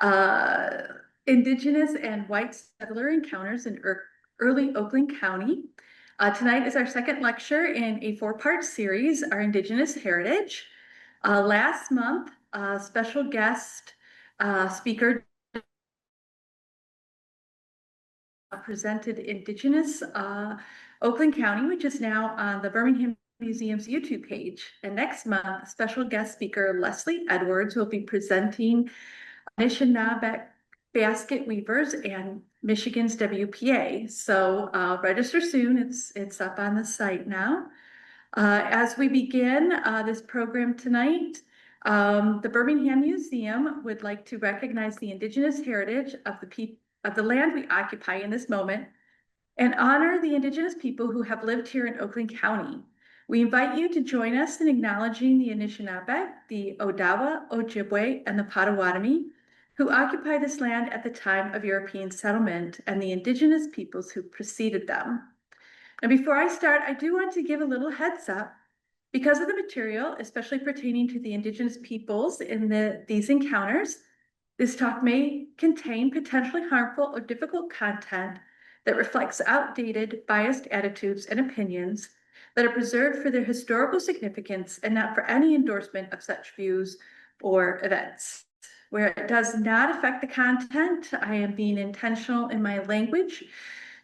uh, Indigenous and white settler encounters in early Oakland County. Tonight is our second lecture in a four-part series, Our Indigenous Heritage. Last month, special guest speaker presented Indigenous Oakland County, which is now on the Birmingham Museum's YouTube page. And next month, special guest speaker Leslie Edwards will be presenting Anishinaabe basket weavers and Michigan's WPA. So register soon. It's up on the site now. As we begin this program tonight, the Birmingham Museum would like to recognize the Indigenous heritage of the land we occupy in this moment and honor the Indigenous people who have lived here in Oakland County. We invite you to join us in acknowledging the Anishinaabe, the Odawa, Ojibwe, and the Potawatomi, who occupied this land at the time of European settlement, and the Indigenous peoples who preceded them. And before I start, I do want to give a little heads up. Because of the material, especially pertaining to the Indigenous peoples in these encounters, this talk may contain potentially harmful or difficult content that reflects outdated, biased attitudes and opinions that are preserved for their historical significance and not for any endorsement of such views or events. Where it does not affect the content, I am being intentional in my language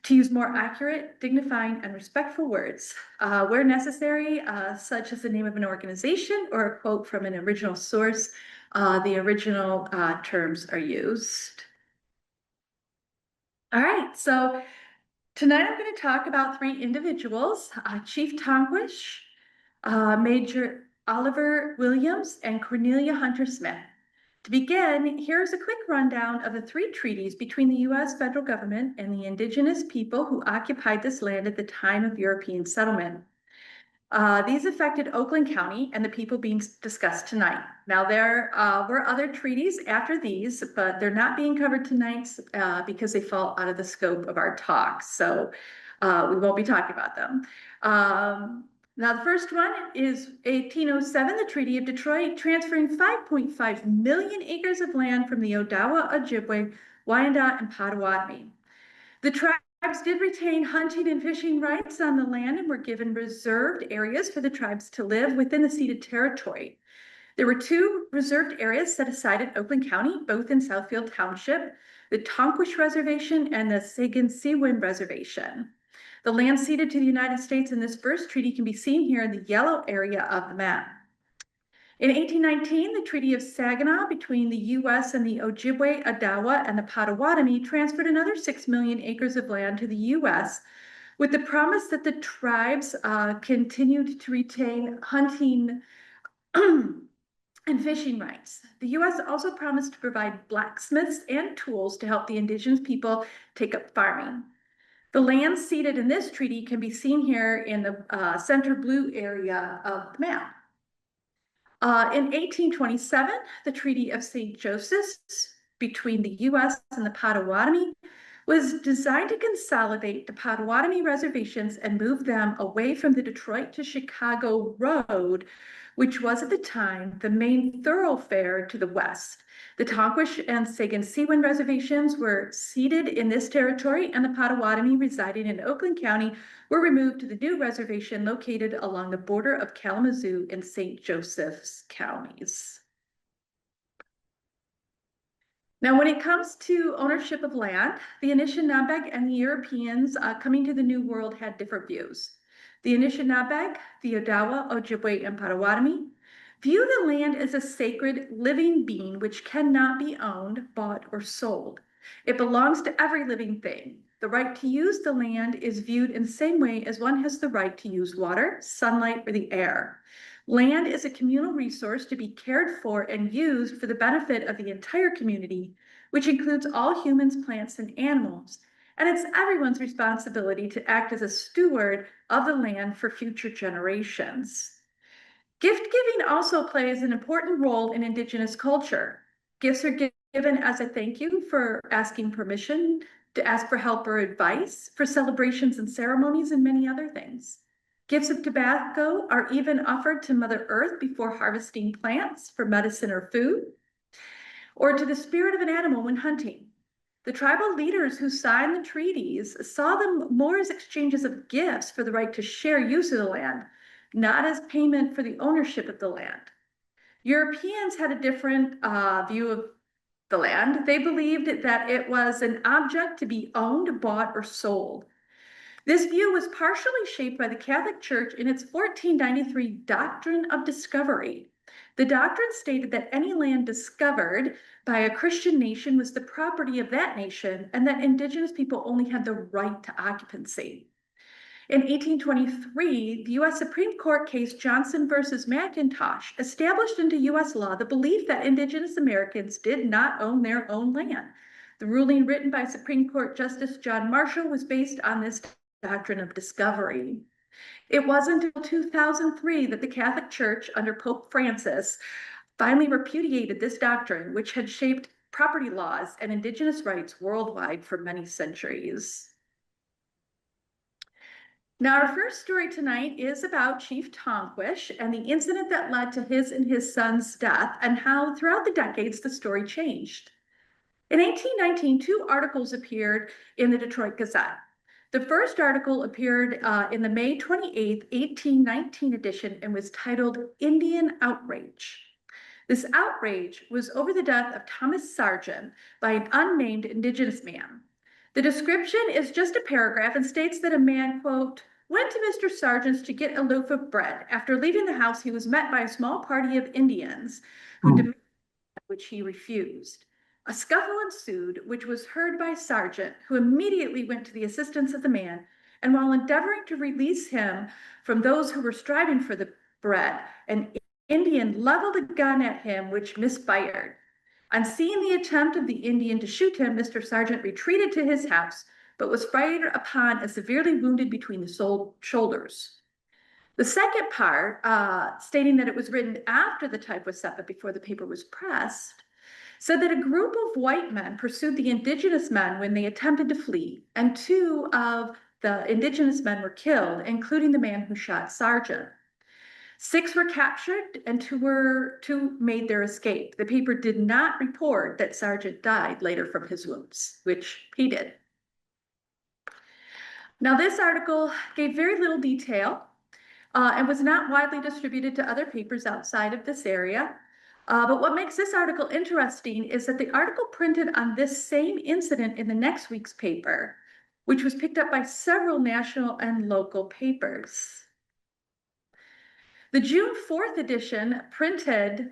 to use more accurate, dignifying, and respectful words. Where necessary, such as the name of an organization or a quote from an original source, the original terms are used. All right, so tonight I'm going to talk about three individuals, Chief Tonquish, Major Oliver Williams, and Cornelia Hunter Smith. To begin, here's a quick rundown of the three treaties between the U.S. federal government and the Indigenous people who occupied this land at the time of European settlement. These affected Oakland County and the people being discussed tonight. Now, there were other treaties after these, but they're not being covered tonight because they fall out of the scope of our talk. So we won't be talking about them. Now, the first one is 1807, the Treaty of Detroit, transferring 5.5 million acres of land from the Odawa, Ojibwe, Wyandot, and Potawatomi. The tribes did retain hunting and fishing rights on the land and were given reserved areas for the tribes to live within the ceded territory. There were two reserved areas set aside in Oakland County, both in Southfield Township, the Tonquish Reservation and the Saginaw Reservation. The land ceded to the United States in this first treaty can be seen here in the yellow area of the map. In 1819, the Treaty of Saginaw between the U.S. and the Ojibwe, Odawa, and the Potawatomi transferred another 6 million acres of land to the U.S. with the promise that the tribes continued to retain hunting and fishing rights. The U.S. also promised to provide blacksmiths and tools to help the Indigenous people take up farming. The land ceded in this treaty can be seen here in the center blue area of the map. In 1827, the Treaty of St. Joseph's between the U.S. and the Potawatomi was designed to consolidate the Potawatomi reservations and move them away from the Detroit to Chicago Road, which was at the time the main thoroughfare to the west. The Tonquish and Saginaw reservations were ceded in this territory, and the Potawatomi residing in Oakland County were removed to the new reservation located along the border of Kalamazoo and St. Joseph's counties. Now, when it comes to ownership of land, the Anishinaabe and the Europeans coming to the New World had different views. The Anishinaabe, the Odawa, Ojibwe, and Potawatomi view the land as a sacred living being which cannot be owned, bought, or sold. It belongs to every living thing. The right to use the land is viewed in the same way as one has the right to use water, sunlight, or the air. Land is a communal resource to be cared for and used for the benefit of the entire community, which includes all humans, plants, and animals. And it's everyone's responsibility to act as a steward of the land for future generations. Gift giving also plays an important role in Indigenous culture. Gifts are given as a thank you for asking permission, to ask for help or advice, for celebrations and ceremonies, and many other things. Gifts of tobacco are even offered to Mother Earth before harvesting plants for medicine or food. or to the spirit of an animal when hunting. The tribal leaders who signed the treaties saw them more as exchanges of gifts for the right to share use of the land, not as payment for the ownership of the land. Europeans had a different view of the land. They believed that it was an object to be owned, bought, or sold. This view was partially shaped by the Catholic Church in its 1493 Doctrine of Discovery. The doctrine stated that any land discovered by a Christian nation was the property of that nation, and that Indigenous people only had the right to occupancy. In 1823, the U.S. Supreme Court case Johnson versus McIntosh established into U.S. law the belief that Indigenous Americans did not own their own land. The ruling, written by Supreme Court Justice John Marshall, was based on this doctrine of discovery. It wasn't until 2003 that the Catholic Church, under Pope Francis, finally repudiated this doctrine, which had shaped property laws and Indigenous rights worldwide for many centuries. Now, our first story tonight is about Chief Tonquish and the incident that led to his and his son's death, and how throughout the decades the story changed. In 1819, two articles appeared in the Detroit Gazette. The first article appeared in the May 28, 1819 edition and was titled Indian Outrage. This outrage was over the death of Thomas Sargent by an unnamed Indigenous man. The description is just a paragraph and states that a man, quote, went to Mr. Sargent's to get a loaf of bread. After leaving the house, he was met by a small party of Indians who demanded which he refused. A scuffle ensued, which was heard by Sargent, who immediately went to the assistance of the man, and while endeavoring to release him from those who were striving for the bread, an Indian leveled a gun at him, which misfired. On seeing the attempt of the Indian to shoot him, Mr. Sargent retreated to his house, but was fired upon and severely wounded between the shoulders. The second part, stating that it was written after the type was set but before the paper was pressed, said that a group of white men pursued the Indigenous men when they attempted to flee, and two of the Indigenous men were killed, including the man who shot Sargent. 6 were captured and two made their escape. The paper did not report that Sargent died later from his wounds, which he did. Now, this article gave very little detail and was not widely distributed to other papers outside of this area. But what makes this article interesting is that the article printed on this same incident in the next week's paper, which was picked up by several national and local papers. The June 4th edition printed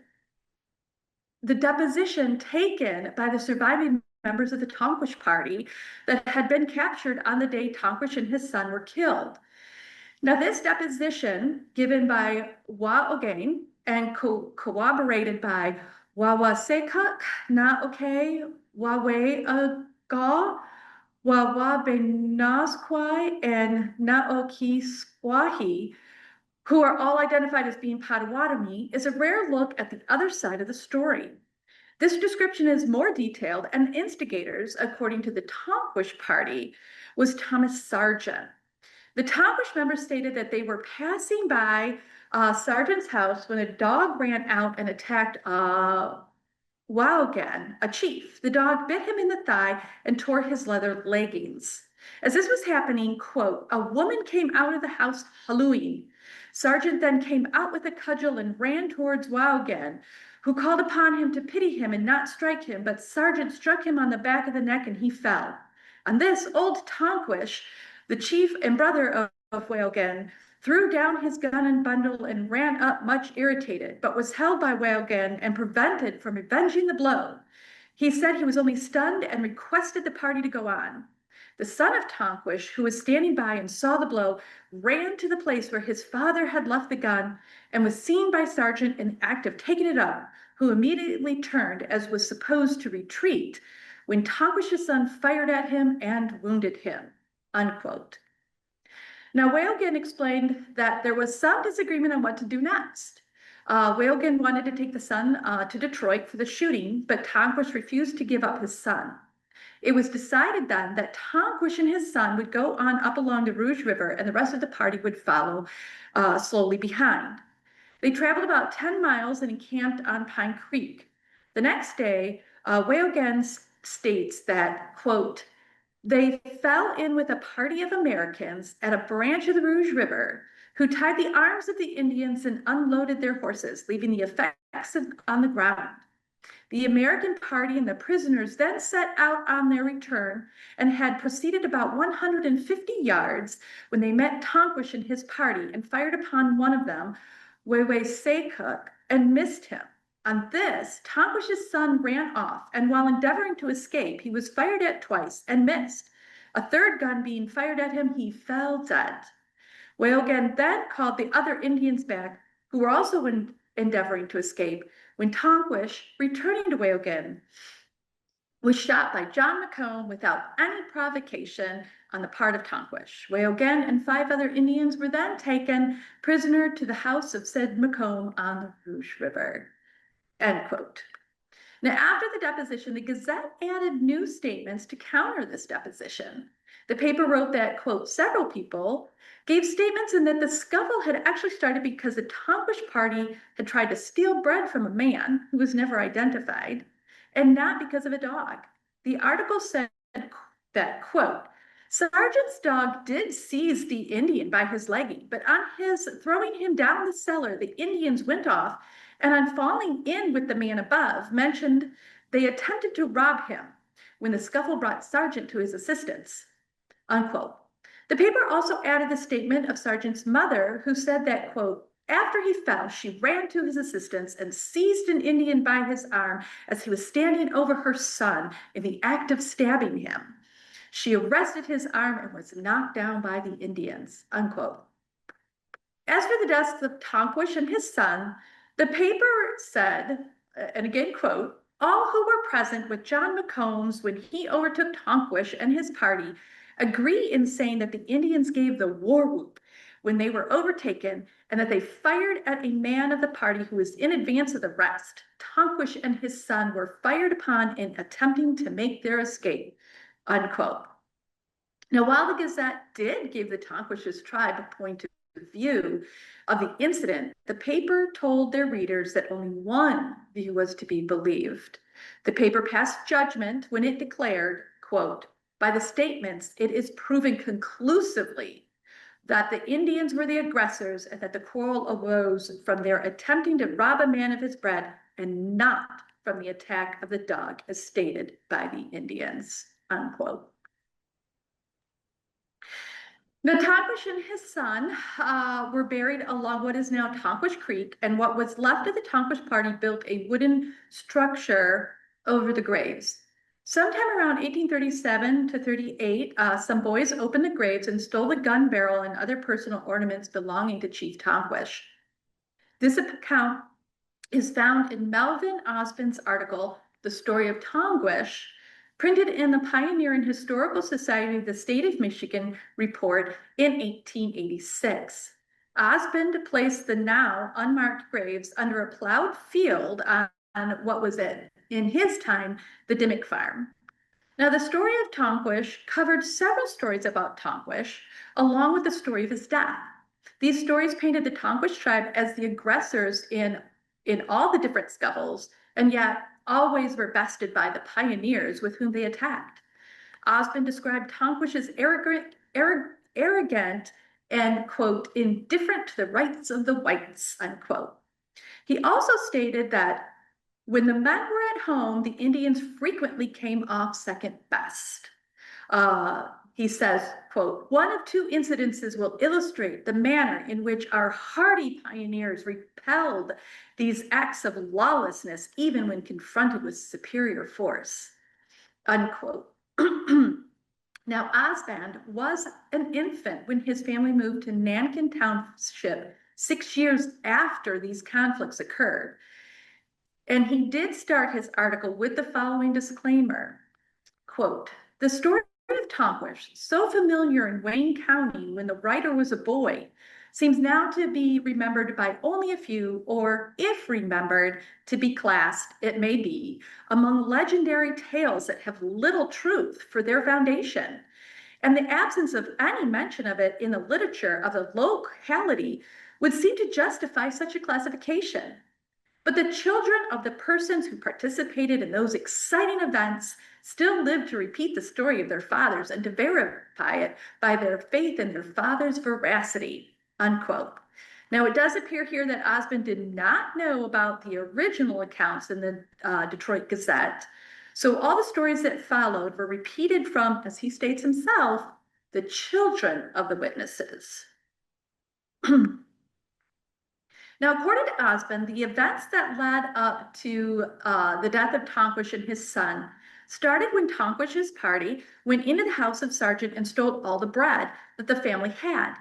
the deposition taken by the surviving members of the Tonquish party that had been captured on the day Tonquish and his son were killed. Now, this deposition, given by Waogain and corroborated by Wawasekuk, Naoke, Wawe Wawabenazquai, and Naokiswahi, who are all identified as being Potawatomi, is a rare look at the other side of the story. This description is more detailed, and instigators, according to the Tonquish party, was Thomas Sargent. The Tonquish members stated that they were passing by Sargent's house when a dog ran out and attacked Waogan, a chief. The dog bit him in the thigh and tore his leather leggings. As this was happening, quote, a woman came out of the house hallooing. Sargent then came out with a cudgel and ran towards Waogan, who called upon him to pity him and not strike him, but Sargent struck him on the back of the neck and he fell. On this, old Tonquish, the chief and brother of Waogan, threw down his gun and bundle and ran up much irritated, but was held by Waogan and prevented from avenging the blow. He said he was only stunned and requested the party to go on. The son of Tonquish, who was standing by and saw the blow, ran to the place where his father had left the gun and was seen by Sargent in the act of taking it up, who immediately turned, as was supposed, to retreat when Tonquish's son fired at him and wounded him, unquote. Now, Waogan explained that there was some disagreement on what to do next. Waogan wanted to take the son to Detroit for the shooting, but Tonquish refused to give up his son. It was decided then that Tonquish and his son would go on up along the Rouge River and the rest of the party would follow slowly behind. They traveled about 10 miles and encamped on Pine Creek. The next day, Weogan states that, quote, they fell in with a party of Americans at a branch of the Rouge River who tied the arms of the Indians and unloaded their horses, leaving the effects on the ground. The American party and the prisoners then set out on their return and had proceeded about 150 yards when they met Tonquish and his party and fired upon one of them, Wewe Secook, and missed him. On this, Tonquish's son ran off, and while endeavoring to escape, he was fired at twice and missed. A third gun being fired at him, he fell dead. Weogan then called the other Indians back, who were also endeavoring to escape, when Tonquish, returning to Weogan, was shot by John McComb without any provocation on the part of Tonquish. Weogan and 5 other Indians were then taken prisoner to the house of said McComb on the Rouge River. End quote. Now, after the deposition, the Gazette added new statements to counter this deposition. The paper wrote that, quote, several people gave statements in that the scuffle had actually started because the Tonquish party had tried to steal bread from a man who was never identified, and not because of a dog. The article said that, quote, Sergeant's dog did seize the Indian by his legging, but on his throwing him down the cellar, the Indians went off, and on falling in with the man above, mentioned they attempted to rob him when the scuffle brought Sergeant to his assistance, unquote. The paper also added the statement of Sergeant's mother, who said that, quote, after he fell, she ran to his assistance and seized an Indian by his arm as he was standing over her son in the act of stabbing him. She arrested his arm and was knocked down by the Indians, unquote. As for the deaths of Tonquish and his son, the paper said, and again, quote, all who were present with John McCombs when he overtook Tonquish and his party agree in saying that the Indians gave the war whoop when they were overtaken and that they fired at a man of the party who was in advance of the rest. Tonquish and his son were fired upon in attempting to make their escape, unquote. Now, while the Gazette did give the Tonquish's tribe a point of view of the incident, the paper told their readers that only one view was to be believed. The paper passed judgment when it declared, quote, by the statements, it is proven conclusively that the Indians were the aggressors and that the quarrel arose from their attempting to rob a man of his bread and not from the attack of the dog as stated by the Indians, unquote. Now, Tonquish and his son were buried along what is now Tonquish Creek, and what was left of the Tonquish party built a wooden structure over the graves. Sometime around 1837 to 38, some boys opened the graves and stole the gun barrel and other personal ornaments belonging to Chief Tonquish. This account is found in Melvin Osbin's article, The Story of Tonquish, printed in the Pioneer and Historical Society of the State of Michigan report in 1886. Osbin placed the now unmarked graves under a plowed field on what was in his time, the Dimmick Farm. Now, the story of Tonquish covered several stories about Tonquish, along with the story of his death. These stories painted the Tonquish tribe as the aggressors in all the different scuffles, and yet always were bested by the pioneers with whom they attacked. Osbin described Tonquish as arrogant and, quote, indifferent to the rights of the whites, unquote. He also stated that when the men were at home, the Indians frequently came off second best. He says, quote, one of 2 incidences will illustrate the manner in which our hardy pioneers repelled these acts of lawlessness, even when confronted with superior force, unquote. Now, Osband was an infant when his family moved to Nankin Township 6 years after these conflicts occurred. And he did start his article with the following disclaimer, quote, the story of Tonquish, so familiar in Wayne County when the writer was a boy, seems now to be remembered by only a few, or if remembered, to be classed, it may be, among legendary tales that have little truth for their foundation. And the absence of any mention of it in the literature of the locality would seem to justify such a classification. But the children of the persons who participated in those exciting events still lived to repeat the story of their fathers and to verify it by their faith in their father's veracity, unquote. Now, it does appear here that Osmond did not know about the original accounts in the Detroit Gazette. So all the stories that followed were repeated from, as he states himself, the children of the witnesses. Now, according to Osmond, the events that led up to the death of Tonquish and his son started when Tonquish's party went into the house of Sargent and stole all the bread that the family had.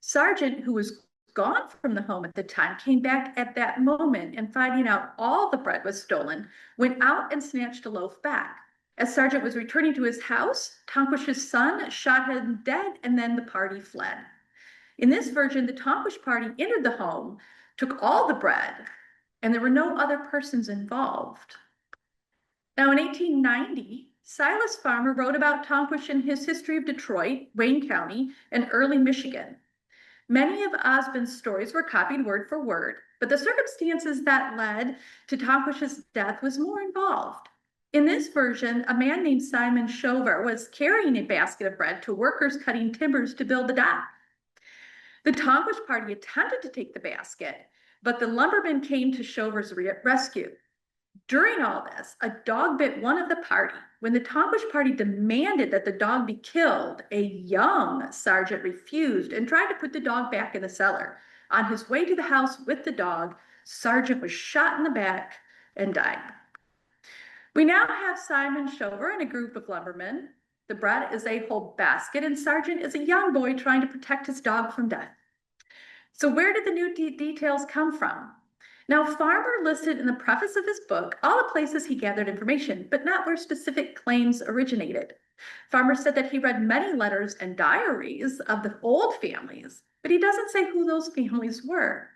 Sargent, who was gone from the home at the time, came back at that moment and finding out all the bread was stolen, went out and snatched a loaf back. As Sargent was returning to his house, Tonquish's son shot him dead, and then the party fled. In this version, the Tonquish party entered the home, took all the bread, and there were no other persons involved. Now, in 1890, Silas Farmer wrote about Tonquish in his History of Detroit, Wayne County, and early Michigan. Many of Osmond's stories were copied word for word, but the circumstances that led to Tonquish's death was more involved. In this version, a man named Simon Shover was carrying a basket of bread to workers cutting timbers to build the dock. The Tonquish party attempted to take the basket, but the lumbermen came to Shover's rescue. During all this, a dog bit one of the party. When the Tonquish party demanded that the dog be killed, a young sergeant refused and tried to put the dog back in the cellar. On his way to the house with the dog, Sargent was shot in the back and died. We now have Simon Shover and a group of lumbermen. The bread is a whole basket, and Sargent is a young boy trying to protect his dog from death. So where did the new details come from? Now, Farmer listed in the preface of his book all the places he gathered information, but not where specific claims originated. Farmer said that he read many letters and diaries of the old families, but he doesn't say who those families were.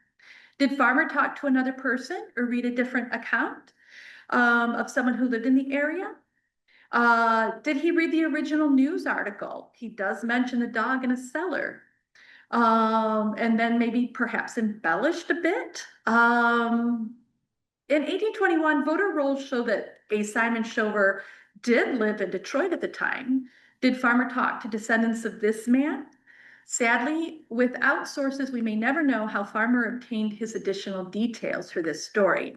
Did Farmer talk to another person or read a different account of someone who lived in the area? Did he read the original news article? He does mention the dog in a cellar. And then maybe perhaps embellished a bit. In 1821, voter rolls show that a Simon Shover did live in Detroit at the time. Did Farmer talk to descendants of this man? Sadly, without sources, we may never know how Farmer obtained his additional details for this story.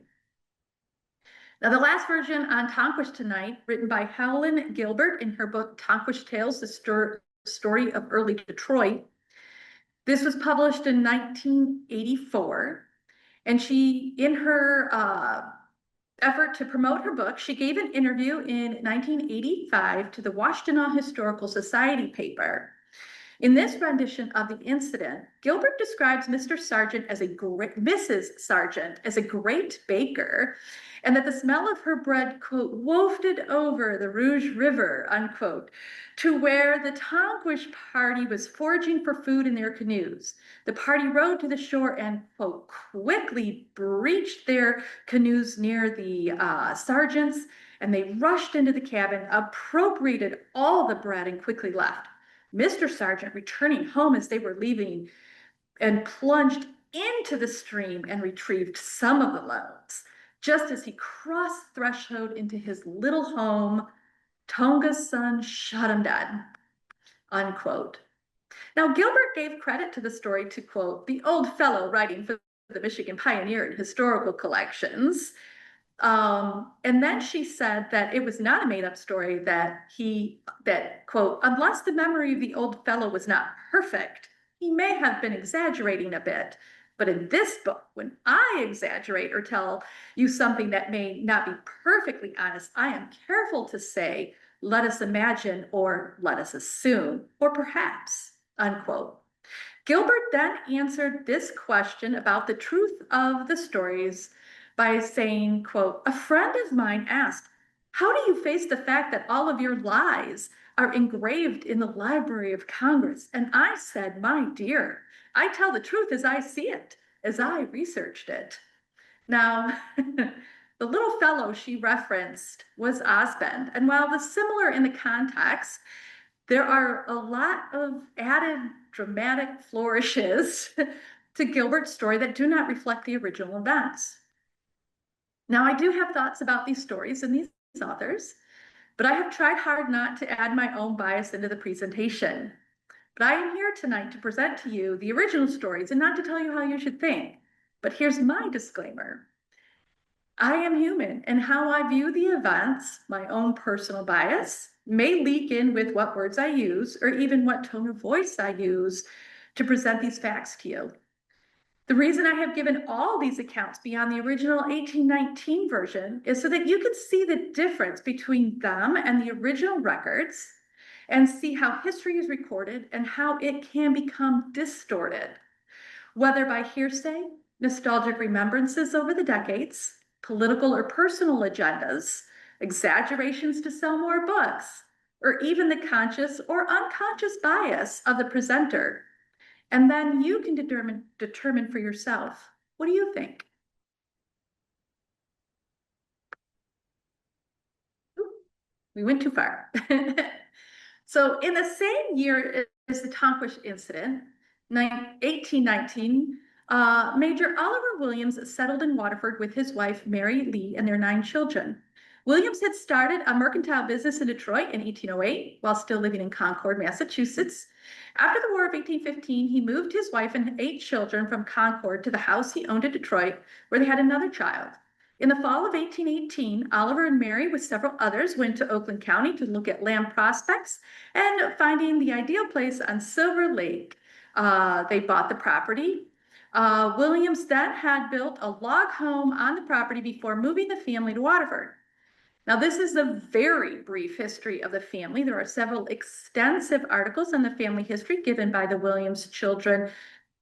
Now, the last version on Tonquish tonight, written by Helen Gilbert in her book Tonquish Tales, the story of early Detroit. This was published in 1984, and she, in her effort to promote her book, she gave an interview in 1985 to the Washtenaw Historical Society paper. In this rendition of the incident, Gilbert describes Mr. Sargent as Mrs. Sargent as a great baker, and that the smell of her bread, quote, wafted over the Rouge River, unquote, to where the Tonquish party was foraging for food in their canoes. The party rowed to the shore and, quote, quickly breached their canoes near the Sargents, and they rushed into the cabin, appropriated all the bread, and quickly left. Mr. Sargent, returning home as they were leaving, and plunged into the stream and retrieved some of the loads. Just as he crossed threshold into his little home, Tonga's son shot him dead, unquote. Now, Gilbert gave credit to the story to, quote, the old fellow writing for the Michigan Pioneer in historical collections. And then she said that it was not a made-up story, that quote, unless the memory of the old fellow was not perfect, he may have been exaggerating a bit. But in this book, when I exaggerate or tell you something that may not be perfectly honest, I am careful to say, let us imagine, or let us assume, or perhaps, unquote. Gilbert then answered this question about the truth of the stories by saying, quote, a friend of mine asked, how do you face the fact that all of your lies are engraved in the Library of Congress? And I said, my dear, I tell the truth as I see it, as I researched it. Now, the little fellow she referenced was Osmond, and while the similar in the context, there are a lot of added dramatic flourishes to Gilbert's story that do not reflect the original events. Now, I do have thoughts about these stories and these authors, but I have tried hard not to add my own bias into the presentation. But I am here tonight to present to you the original stories and not to tell you how you should think. But here's my disclaimer. I am human, and how I view the events, my own personal bias, may leak in with what words I use or even what tone of voice I use to present these facts to you. The reason I have given all these accounts beyond the original 1819 version is so that you can see the difference between them and the original records and see how history is recorded and how it can become distorted, whether by hearsay, nostalgic remembrances over the decades, political or personal agendas, exaggerations to sell more books, or even the conscious or unconscious bias of the presenter. And then you can determine for yourself. What do you think? Ooh, we went too far. So in the same year as the Tonquish incident, 1819, Major Oliver Williams settled in Waterford with his wife, Mary Lee, and their 9 children. Williams had started a mercantile business in Detroit in 1808 while still living in Concord, Massachusetts. After the War of 1815, he moved his wife and 8 children from Concord to the house he owned in Detroit, where they had another child. In the fall of 1818, Oliver and Mary, with several others, went to Oakland County to look at land prospects and finding the ideal place on Silver Lake. They bought the property. Williams then had built a log home on the property before moving the family to Waterford. Now, this is a very brief history of the family. There are several extensive articles on the family history given by the Williams children,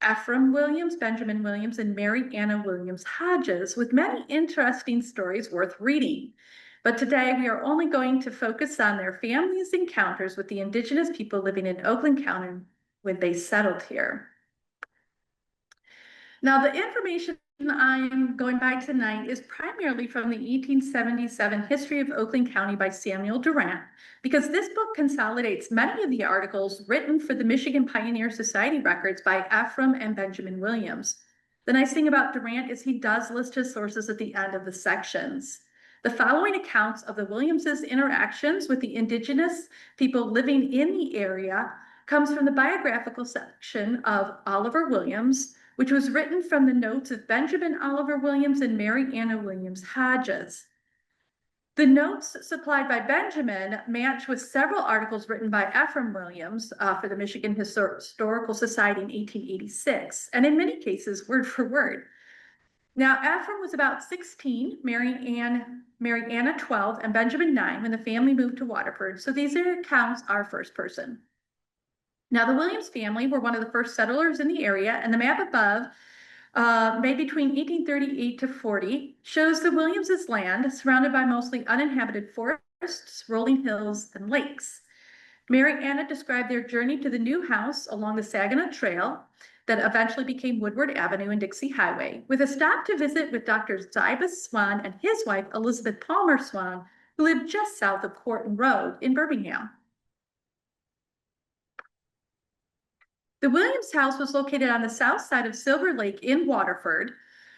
Ephraim Williams, Benjamin Williams, and Mary Anna Williams Hodges, with many interesting stories worth reading. But today we are only going to focus on their families' encounters with the Indigenous people living in Oakland County when they settled here. Now, the information I'm going by tonight is primarily from the 1877 History of Oakland County by Samuel Durant, because this book consolidates many of the articles written for the Michigan Pioneer Society records by Ephraim and Benjamin Williams. The nice thing about Durant is he does list his sources at the end of the sections. The following accounts of the Williamses' interactions with the Indigenous people living in the area comes from the biographical section of Oliver Williams, which was written from the notes of Benjamin Oliver Williams and Mary Anna Williams Hodges. The notes supplied by Benjamin match with several articles written by Ephraim Williams for the Michigan Historical Society in 1886, and in many cases, word for word. Now, Ephraim was about 16, Mary Anna 12, and Benjamin 9 when the family moved to Waterford, so these accounts are first person. Now, the Williams family were one of the first settlers in the area, and the map above, made between 1838 to 40, shows the Williamses' land surrounded by mostly uninhabited forests, rolling hills, and lakes. Mary Anna described their journey to the new house along the Saginaw Trail that eventually became Woodward Avenue and Dixie Highway, with a stop to visit with Dr. Zybus Swan and his wife, Elizabeth Palmer Swan, who lived just south of Corton Road in Birmingham. The Williams house was located on the south side of Silver Lake in Waterford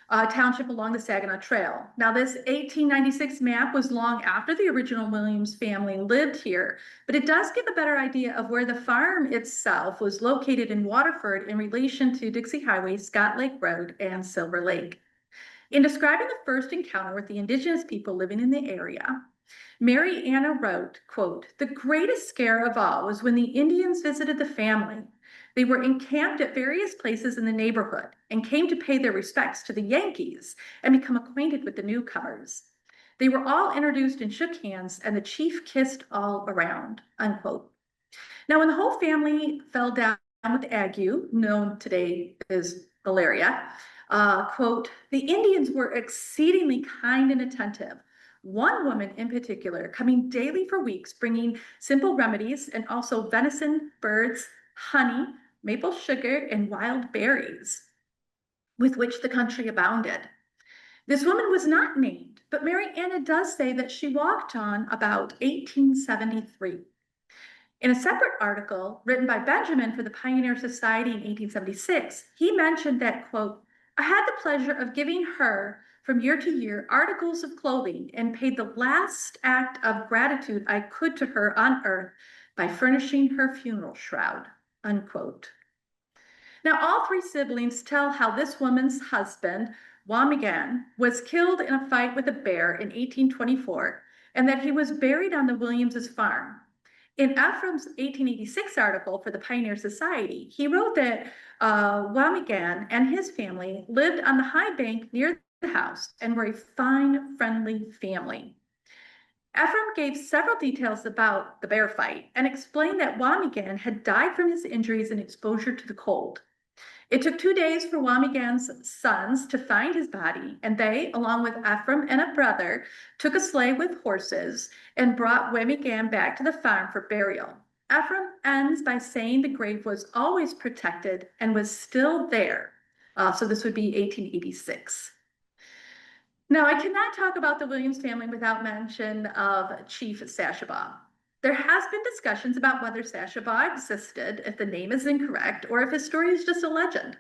Township along the Saginaw Trail. Now, this 1896 map was long after the original Williams family lived here, but it does give a better idea of where the farm itself was located in Waterford in relation to Dixie Highway, Scott Lake Road, and Silver Lake. In describing the first encounter with the Indigenous people living in the area, Mary Anna wrote, quote, "The greatest scare of all was when the Indians visited the family. They were encamped at various places in the neighborhood and came to pay their respects to the Yankees and become acquainted with the newcomers. They were all introduced and shook hands, and the chief kissed all around," unquote. Now, when the whole family fell down with ague, known today as malaria, quote, "The Indians were exceedingly kind and attentive. One woman in particular coming daily for weeks, bringing simple remedies and also venison, birds, honey, maple sugar, and wild berries, with which the country abounded. This woman was not named, but Mary Anna does say that she walked on about 1873. In a separate article written by Benjamin for the Pioneer Society in 1876, he mentioned that, quote, "I had the pleasure of giving her from year to year articles of clothing and paid the last act of gratitude I could to her on earth by furnishing her funeral shroud, unquote. Now, all three siblings tell how this woman's husband, Wamigan, was killed in a fight with a bear in 1824, and that he was buried on the Williamses' farm. In Ephraim's 1886 article for the Pioneer Society, he wrote that Wamigan and his family lived on the high bank near the house and were a fine, friendly family. Ephraim gave several details about the bear fight and explained that Wamigan had died from his injuries and exposure to the cold. It took 2 days for Wamigan's sons to find his body, and they, along with Ephraim and a brother, took a sleigh with horses and brought Wamigan back to the farm for burial. Ephraim ends by saying the grave was always protected and was still there. So this would be 1886. Now, I cannot talk about the Williams family without mention of Chief Sashabaw. There has been discussions about whether Sashabaw existed, if the name is incorrect, or if his story is just a legend.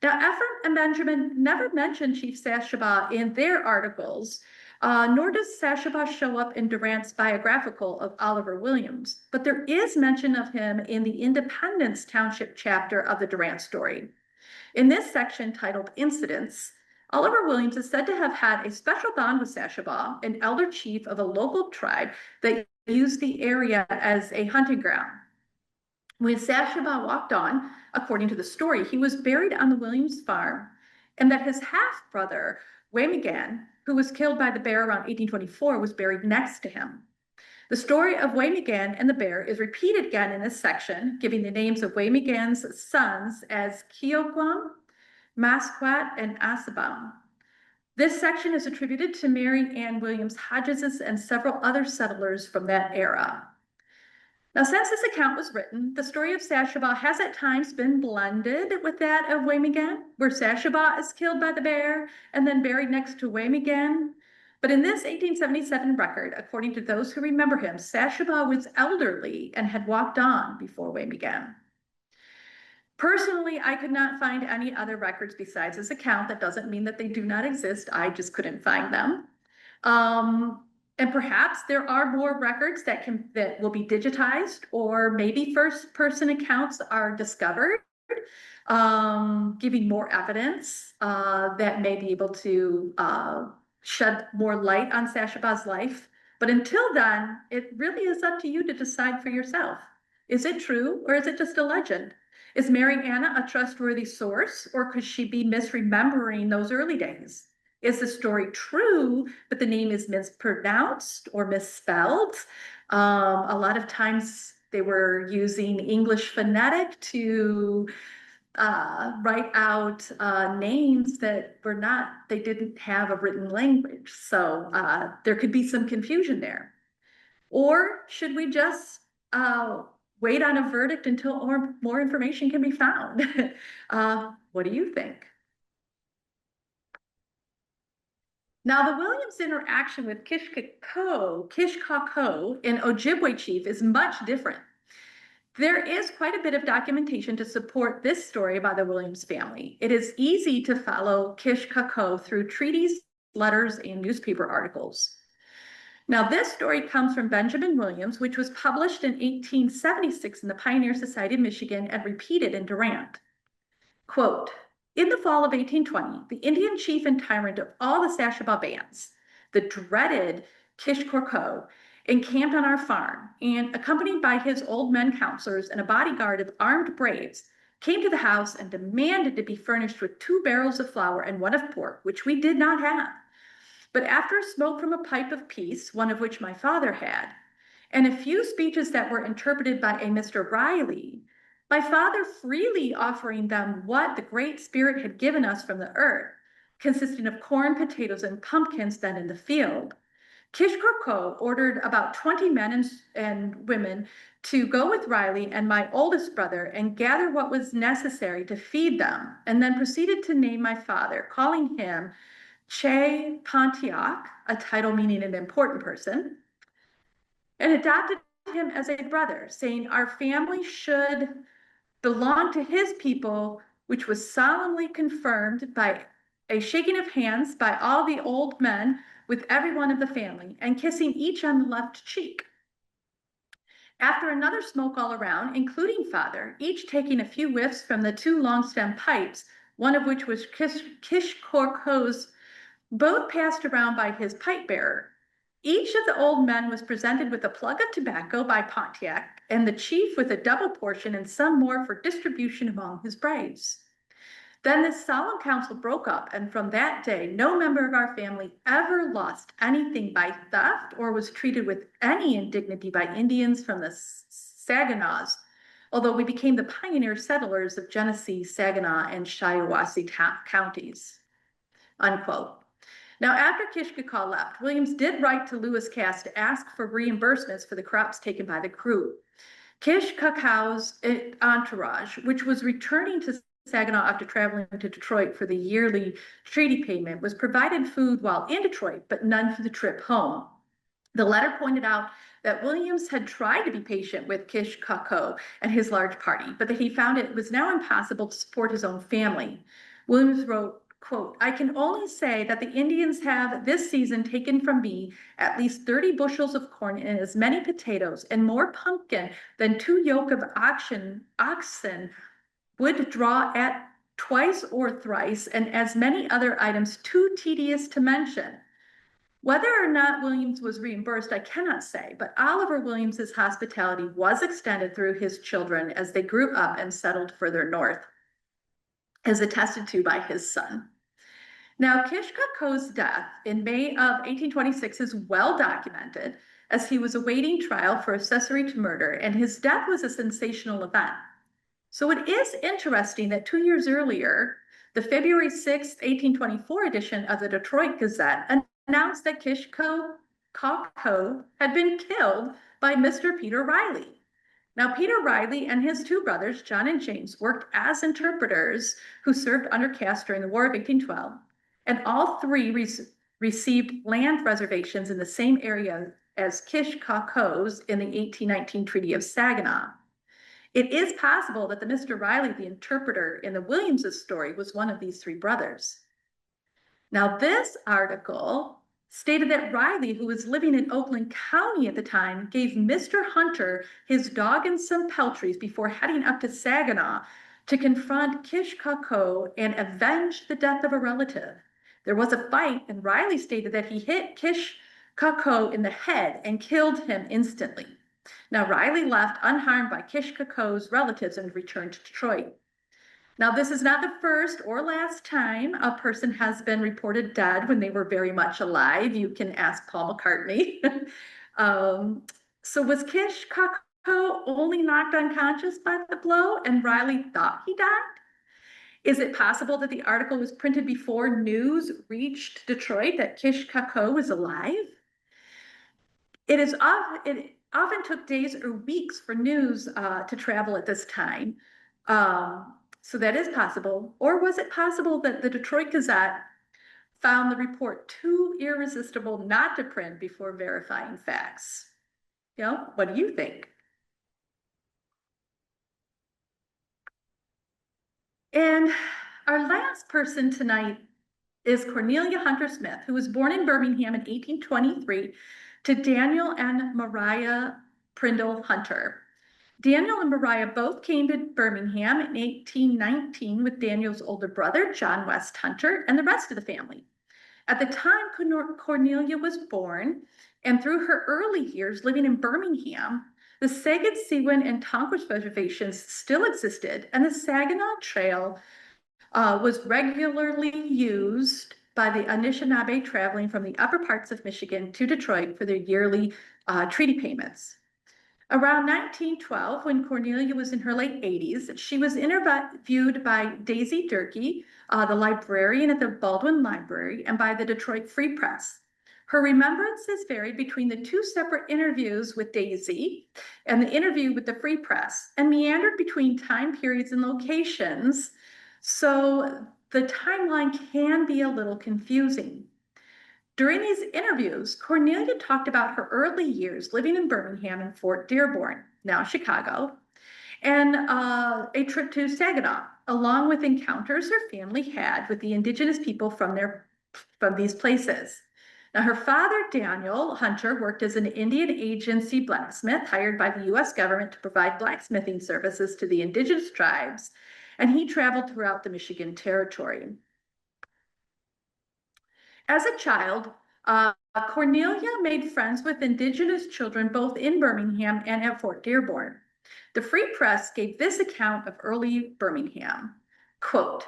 Now, Ephraim and Benjamin never mention Chief Sashabaw in their articles, nor does Sashabaw show up in Durant's biographical of Oliver Williams, but there is mention of him in the Independence Township chapter of the Durant story. In this section titled Incidents, Oliver Williams is said to have had a special bond with Sashabaw, an elder chief of a local tribe that used the area as a hunting ground. When Sashabaw walked on, according to the story, he was buried on the Williams farm, and that his half-brother, Wamigan, who was killed by the bear around 1824, was buried next to him. The story of Wamigan and the bear is repeated again in this section, giving the names of Wamigan's sons as Keokwam, Masquat, and Asabam. This section is attributed to Mary Ann Williams Hodges and several other settlers from that era. Now, since this account was written, the story of Sashabaw has at times been blended with that of Wamigan, where Sashabaw is killed by the bear and then buried next to Wamigan. But in this 1877 record, according to those who remember him, Sashabaw was elderly and had walked on before Wamigan. Personally, I could not find any other records besides this account. That doesn't mean that they do not exist. I just couldn't find them. And perhaps there are more records that will be digitized, or maybe first-person accounts are discovered, giving more evidence that may be able to shed more light on Sashabaw's life. But until then, it really is up to you to decide for yourself. Is it true, or is it just a legend? Is Mary Anna a trustworthy source, or could she be misremembering those early days? Is the story true, but the name is mispronounced or misspelled? A lot of times they were using English phonetic to write out names that were not, they didn't have a written language. So there could be some confusion there. Or should we just wait on a verdict until more information can be found? What do you think? Now, the Williams interaction with Kishkako and Ojibwe chief is much different. There is quite a bit of documentation to support this story by the Williams family. It is easy to follow Kishkako through treaties, letters, and newspaper articles. Now, this story comes from Benjamin Williams, which was published in 1876 in the Pioneer Society of Michigan and repeated in Durant. Quote, in the fall of 1820, the Indian chief and tyrant of all the Sashabaw bands, the dreaded Kishkorko, encamped on our farm, and accompanied by his old men counselors and a bodyguard of armed braves, came to the house and demanded to be furnished with 2 barrels of flour and 1 of pork, which we did not have. But after a smoke from a pipe of peace, one of which my father had, and a few speeches that were interpreted by a Mr. Riley, my father freely offering them what the Great Spirit had given us from the earth, consisting of corn, potatoes, and pumpkins then in the field, Kishkorko ordered about 20 men and women to go with Riley and my oldest brother and gather what was necessary to feed them, and then proceeded to name my father, calling him Che Pontiac, a title meaning an important person, and adopted him as a brother, saying our family should belong to his people, which was solemnly confirmed by a shaking of hands by all the old men with every one of the family, and kissing each on the left cheek. After another smoke all around, including father, each taking a few whiffs from the two long-stem pipes, one of which was Kish Korko's, both passed around by his pipe bearer. Each of the old men was presented with a plug of tobacco by Pontiac, and the chief with a double portion and some more for distribution among his braves. Then this solemn council broke up, and from that day, no member of our family ever lost anything by theft or was treated with any indignity by Indians from the Saginaws, although we became the pioneer settlers of Genesee, Saginaw, and Shiawassee counties, unquote. Now, after Kishkaka left, Williams did write to Lewis Cass to ask for reimbursements for the crops taken by the crew. Kishkaka's entourage, which was returning to Saginaw after traveling to Detroit for the yearly treaty payment, was provided food while in Detroit, but none for the trip home. The letter pointed out that Williams had tried to be patient with Kishkako and his large party, but that he found it was now impossible to support his own family. Williams wrote, quote, "I can only say that the Indians have this season taken from me at least 30 bushels of corn and as many potatoes and more pumpkin than 2 yoke of oxen would draw at twice or thrice, and as many other items too tedious to mention." Whether or not Williams was reimbursed, I cannot say, but Oliver Williams's hospitality was extended through his children as they grew up and settled further north, as attested to by his son. Now, Kishkako's death in May of 1826 is well documented, as he was awaiting trial for accessory to murder, and his death was a sensational event. So it is interesting that 2 years earlier, the February 6, 1824 edition of the Detroit Gazette announced that Kishkako had been killed by Mr. Peter Riley. Now, Peter Riley and his 2 brothers, John and James, worked as interpreters who served under Cass during the War of 1812, and all 3 received land reservations in the same area as Kishkako's in the 1819 Treaty of Saginaw. It is possible that the Mr. Riley, the interpreter in the Williams's story, was one of these 3 brothers. Now, this article stated that Riley, who was living in Oakland County at the time, gave Mr. Hunter his dog and some peltries before heading up to Saginaw to confront Kishkako and avenge the death of a relative. There was a fight, and Riley stated that he hit Kishkako in the head and killed him instantly. Now, Riley left unharmed by Kishkako's relatives and returned to Detroit. Now, this is not the first or last time a person has been reported dead when they were very much alive. You can ask Paul McCartney. So was Kishkako only knocked unconscious by the blow and Riley thought he died? Is it possible that the article was printed before news reached Detroit that Kishkako was alive? It often took days or weeks for news to travel at this time. So that is possible. Or was it possible that the Detroit Gazette found the report too irresistible not to print before verifying facts? You know, what do you think? And our last person tonight is Cornelia Hunter Smith, who was born in Birmingham in 1823 to Daniel and Mariah Prindle Hunter. Daniel and Mariah both came to Birmingham in 1819 with Daniel's older brother, John West Hunter, and the rest of the family. At the time Cornelia was born, and through her early years living in Birmingham, the Saget, Sewin, and Tonquist reservations still existed, and the Saginaw Trail was regularly used by the Anishinaabe traveling from the upper parts of Michigan to Detroit for their yearly treaty payments. Around 1912, when Cornelia was in her late 80s, she was interviewed by Daisy Durkee, the librarian at the Baldwin Library, and by the Detroit Free Press. Her remembrances varied between the 2 separate interviews with Daisy and the interview with the Free Press, and meandered between time periods and locations, so the timeline can be a little confusing. During these interviews, Cornelia talked about her early years living in Birmingham and Fort Dearborn, now Chicago, and a trip to Saginaw, along with encounters her family had with the indigenous people from these places. Now, her father, Daniel Hunter, worked as an Indian agency blacksmith hired by the U.S. government to provide blacksmithing services to the indigenous tribes, and he traveled throughout the Michigan Territory. As a child, Cornelia made friends with indigenous children both in Birmingham and at Fort Dearborn. The Free Press gave this account of early Birmingham. Quote,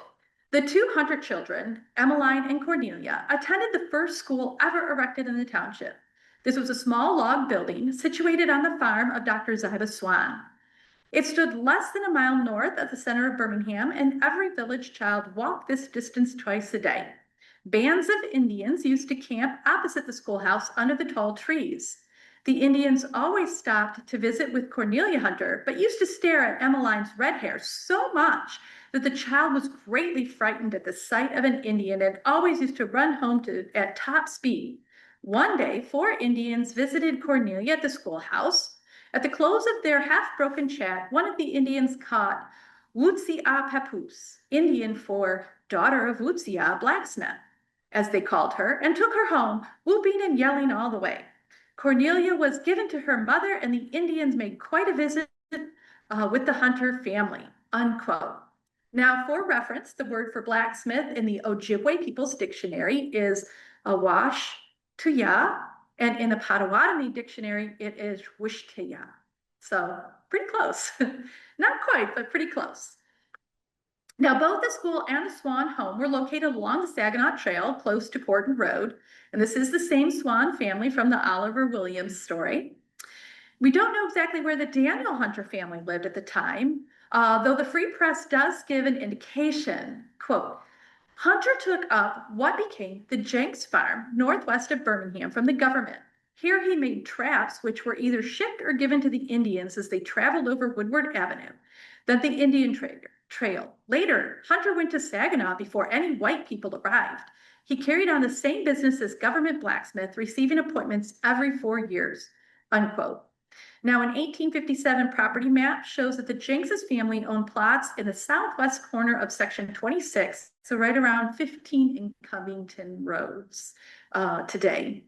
"The 200 children, Emmeline and Cornelia, attended the first school ever erected in the township. This was a small log building situated on the farm of Dr. Ziba Swan. It stood less than a mile north of the center of Birmingham, and every village child walked this distance twice a day. Bands of Indians used to camp opposite the schoolhouse under the tall trees. The Indians always stopped to visit with Cornelia Hunter, but used to stare at Emmeline's red hair so much that the child was greatly frightened at the sight of an Indian and always used to run home at top speed. One day, 4 Indians visited Cornelia at the schoolhouse. At the close of their half-broken chat, one of the Indians caught Wootsia Papoose, Indian for daughter of Wootsia, blacksmith, as they called her, and took her home, whooping and yelling all the way. Cornelia was given to her mother, and the Indians made quite a visit with the Hunter family," unquote. Now, for reference, the word for blacksmith in the Ojibwe People's Dictionary is awash tuya, and in the Potawatomi Dictionary, it is wishtiya. So pretty close. Not quite, but pretty close. Now, both the school and the Swan home were located along the Saginaw Trail, close to Porton Road. And this is the same Swan family from the Oliver Williams story. We don't know exactly where the Daniel Hunter family lived at the time, though the Free Press does give an indication. Quote, "Hunter took up what became the Jenks Farm, northwest of Birmingham, from the government. Here he made traps which were either shipped or given to the Indians as they traveled over Woodward Avenue, then the Indian Trail. Later, Hunter went to Saginaw before any white people arrived. He carried on the same business as government blacksmith, receiving appointments every 4 years," unquote. Now, an 1857 property map shows that the Jenks' family owned plots in the southwest corner of section 26, so right around 15 in Covington Roads today.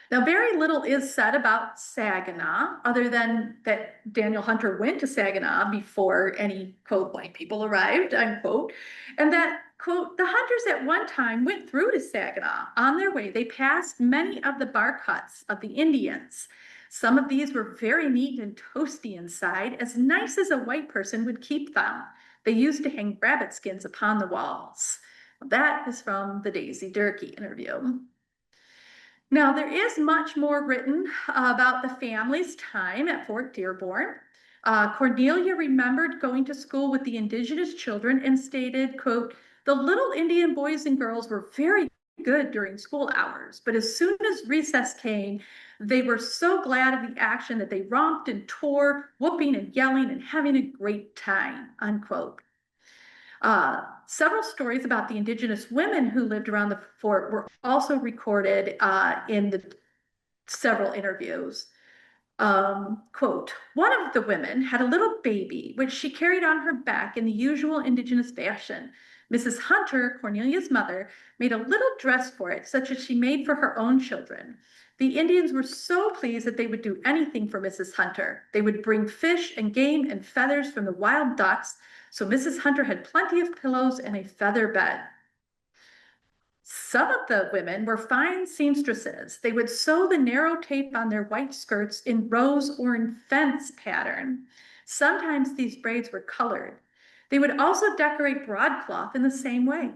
Now, very little is said about Saginaw, other than that Daniel Hunter went to Saginaw before any, quote, white people arrived, unquote, and that, quote, "the Hunters at one time went through to Saginaw. On their way, they passed many of the bark huts of the Indians. Some of these were very neat and toasty inside, as nice as a white person would keep them. They used to hang rabbit skins upon the walls." That is from the Daisy Durkee interview. Now, there is much more written about the family's time at Fort Dearborn. Cornelia remembered going to school with the indigenous children and stated, quote, "The little Indian boys and girls were very good during school hours, but as soon as recess came, they were so glad of the action that they romped and tore, whooping and yelling and having a great time," unquote. Several stories about the indigenous women who lived around the fort were also recorded in the several interviews. Quote, "One of the women had a little baby, which she carried on her back in the usual indigenous fashion. Mrs. Hunter, Cornelia's mother, made a little dress for it, such as she made for her own children. The Indians were so pleased that they would do anything for Mrs. Hunter. They would bring fish and game and feathers from the wild ducks, so Mrs. Hunter had plenty of pillows and a feather bed. Some of the women were fine seamstresses. They would sew the narrow tape on their white skirts in rose or in fence pattern. Sometimes these braids were colored. They would also decorate broadcloth in the same way.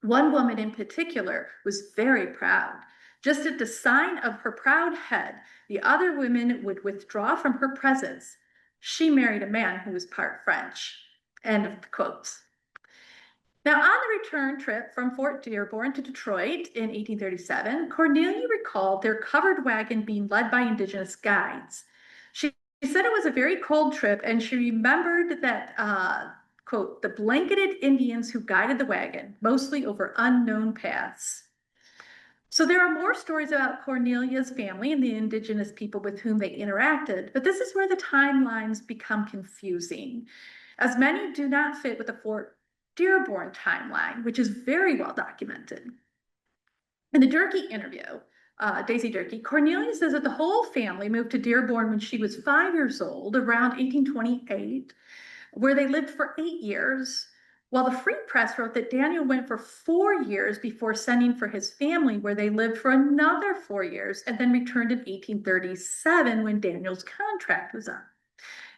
One woman in particular was very proud. Just at the sign of her proud head, the other women would withdraw from her presence. She married a man who was part French." End of the quotes. Now, on the return trip from Fort Dearborn to Detroit in 1837, Cornelia recalled their covered wagon being led by indigenous guides. She said it was a very cold trip, and she remembered that, quote, "the blanketed Indians who guided the wagon, mostly over unknown paths." So there are more stories about Cornelia's family and the Indigenous people with whom they interacted, but this is where the timelines become confusing, as many do not fit with the Fort Dearborn timeline, which is very well documented. In the Durkee interview, Daisy Durkee, Cornelia says that the whole family moved to Dearborn when she was 5 years old, around 1828, where they lived for 8 years, while the Free Press wrote that Daniel went for 4 years before sending for his family, where they lived for another 4 years, and then returned in 1837 when Daniel's contract was up.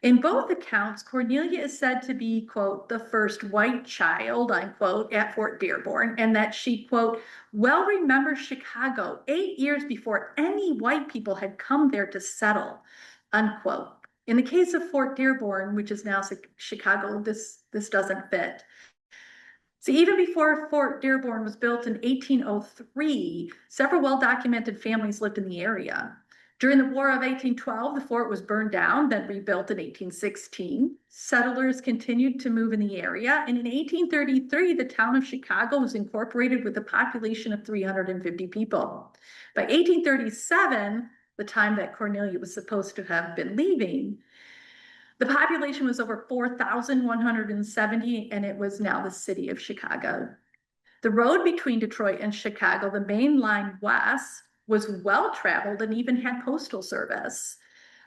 In both accounts, Cornelia is said to be, quote, the first white child, unquote, at Fort Dearborn, and that she, quote, well remembers Chicago 8 years before any white people had come there to settle, unquote. In the case of Fort Dearborn, which is now Chicago, this doesn't fit. See, even before Fort Dearborn was built in 1803, several well-documented families lived in the area. During the War of 1812, the fort was burned down, then rebuilt in 1816. Settlers continued to move in the area, and in 1833, the town of Chicago was incorporated with a population of 350 people. By 1837, the time that Cornelia was supposed to have been leaving, the population was over 4,170, and it was now the city of Chicago. The road between Detroit and Chicago, the main line west, was well-traveled and even had postal service.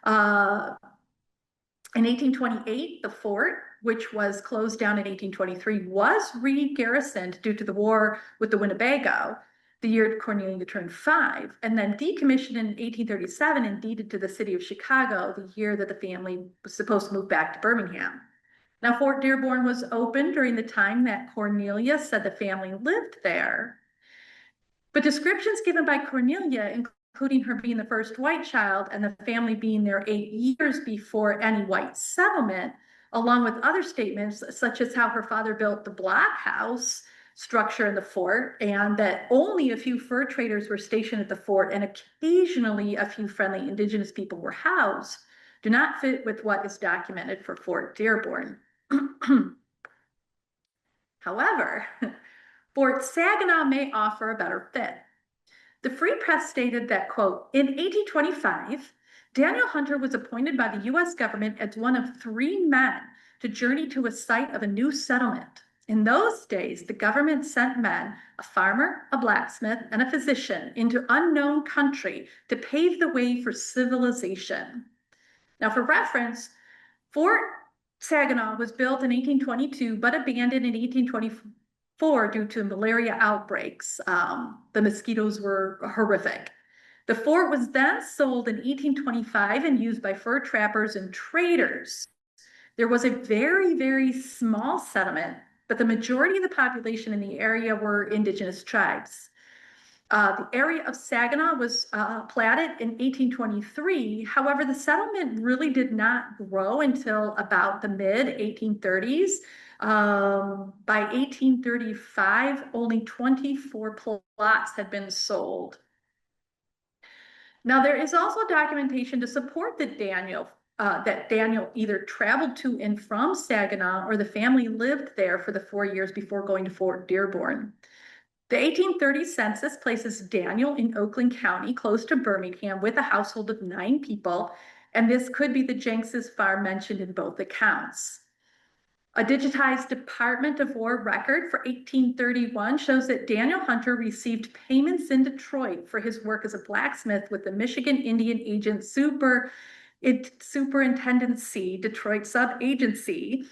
In 1828, the fort, which was closed down in 1823, was re-garrisoned due to the war with the Winnebago, the year Cornelia turned 5, and then decommissioned in 1837 and deeded to the city of Chicago the year that the family was supposed to move back to Birmingham. Now, Fort Dearborn was open during the time that Cornelia said the family lived there. But descriptions given by Cornelia, including her being the first white child and the family being there 8 years before any white settlement, along with other statements such as how her father built the blockhouse structure in the fort and that only a few fur traders were stationed at the fort and occasionally a few friendly Indigenous people were housed, do not fit with what is documented for Fort Dearborn. However, Fort Saginaw may offer a better fit. The Free Press stated that, quote, in 1825, Daniel Hunter was appointed by the U.S. government as one of 3 men to journey to a site of a new settlement. In those days, the government sent men, a farmer, a blacksmith, and a physician, into unknown country to pave the way for civilization. Now, for reference, Fort Saginaw was built in 1822, but abandoned in 1824 due to malaria outbreaks. The mosquitoes were horrific. The fort was then sold in 1825 and used by fur trappers and traders. There was a very, very small settlement, but the majority of the population in the area were Indigenous tribes. The area of Saginaw was platted in 1823. However, the settlement really did not grow until about the mid-1830s. By 1835, only 24 plots had been sold. Now, there is also documentation to support that Daniel either traveled to and from Saginaw or the family lived there for the 4 years before going to Fort Dearborn. The 1830 census places Daniel in Oakland County, close to Birmingham, with a household of 9 people, and this could be the Jenks's farm mentioned in both accounts. A digitized Department of War record for 1831 shows that Daniel Hunter received payments in Detroit for his work as a blacksmith with the Michigan Indian Agent Superintendency, Detroit Sub-Agency,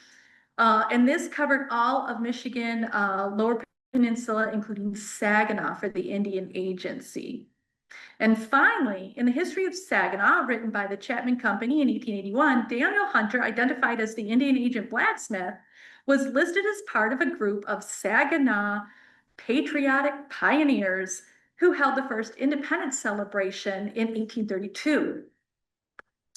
and this covered all of Michigan, Lower Peninsula, including Saginaw for the Indian Agency. And finally, in the history of Saginaw, written by the Chapman Company in 1881, Daniel Hunter, identified as the Indian agent blacksmith, was listed as part of a group of Saginaw patriotic pioneers who held the first independence celebration in 1832.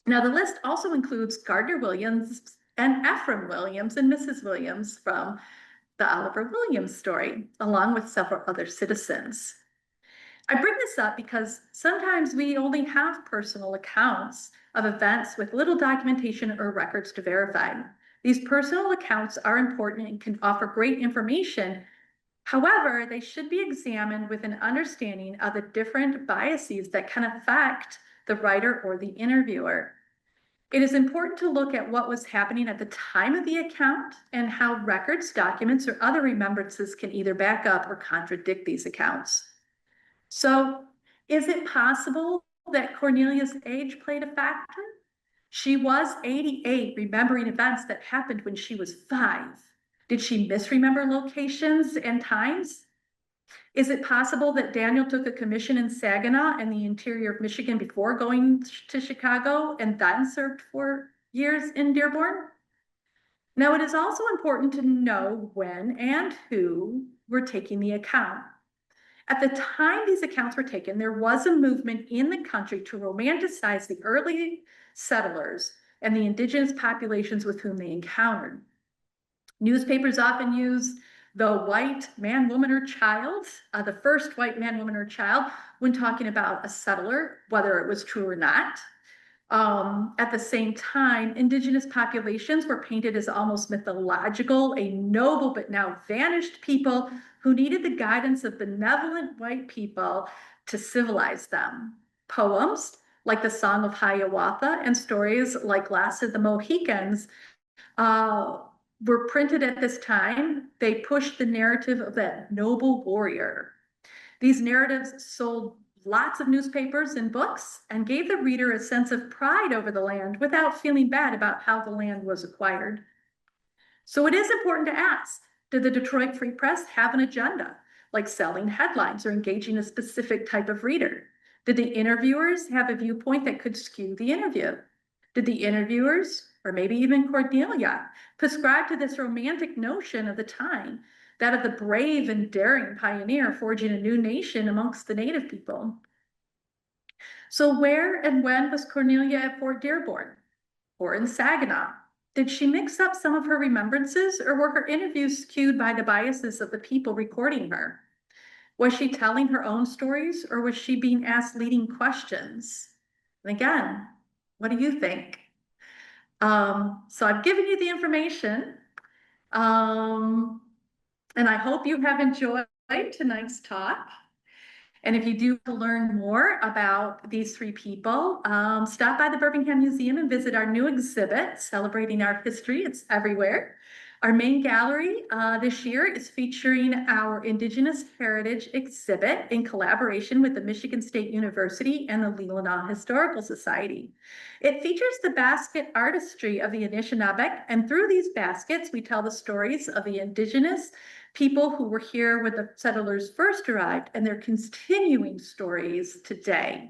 Now, the list also includes Gardner Williams and Ephraim Williams and Mrs. Williams from the Oliver Williams story, along with several other citizens. I bring this up because sometimes we only have personal accounts of events with little documentation or records to verify. These personal accounts are important and can offer great information, However, they should be examined with an understanding of the different biases that can affect the writer or the interviewer. It is important to look at what was happening at the time of the account and how records, documents, or other remembrances can either back up or contradict these accounts. So, is it possible that Cornelia's age played a factor? She was 88, remembering events that happened when she was 5. Did she misremember locations and times? Is it possible that Daniel took a commission in Saginaw and the interior of Michigan before going to Chicago and then served 4 years in Dearborn? Now, it is also important to know when and who were taking the account. At the time these accounts were taken, there was a movement in the country to romanticize the early settlers and the indigenous populations with whom they encountered. Newspapers often use the white man, woman, or child, the first white man, woman, or child, when talking about a settler, whether it was true or not. At the same time, indigenous populations were painted as almost mythological, a noble but now vanished people who needed the guidance of benevolent white people to civilize them. Poems like the Song of Hiawatha and stories like Last of the Mohicans were printed at this time. They pushed the narrative of that noble warrior. These narratives sold lots of newspapers and books and gave the reader a sense of pride over the land without feeling bad about how the land was acquired. So it is important to ask, did the Detroit Free Press have an agenda, like selling headlines or engaging a specific type of reader? Did the interviewers have a viewpoint that could skew the interview? Did the interviewers, or maybe even Cornelia, prescribe to this romantic notion of the time, that of the brave and daring pioneer forging a new nation amongst the native people? So where and when was Cornelia at Fort Dearborn or in Saginaw? Did she mix up some of her remembrances, or were her interviews skewed by the biases of the people recording her? Was she telling her own stories, or was she being asked leading questions? And again, what do you think? So I've given you the information. And I hope you have enjoyed tonight's talk. And if you do learn more about these 3 people, stop by the Birmingham Museum and visit our new exhibit celebrating our history. It's everywhere. Our main gallery this year is featuring our Indigenous Heritage exhibit in collaboration with the Michigan State University and the Leelanau Historical Society. It features the basket artistry of the Anishinaabe, and through these baskets, we tell the stories of the Indigenous people who were here when the settlers first arrived and their continuing stories today.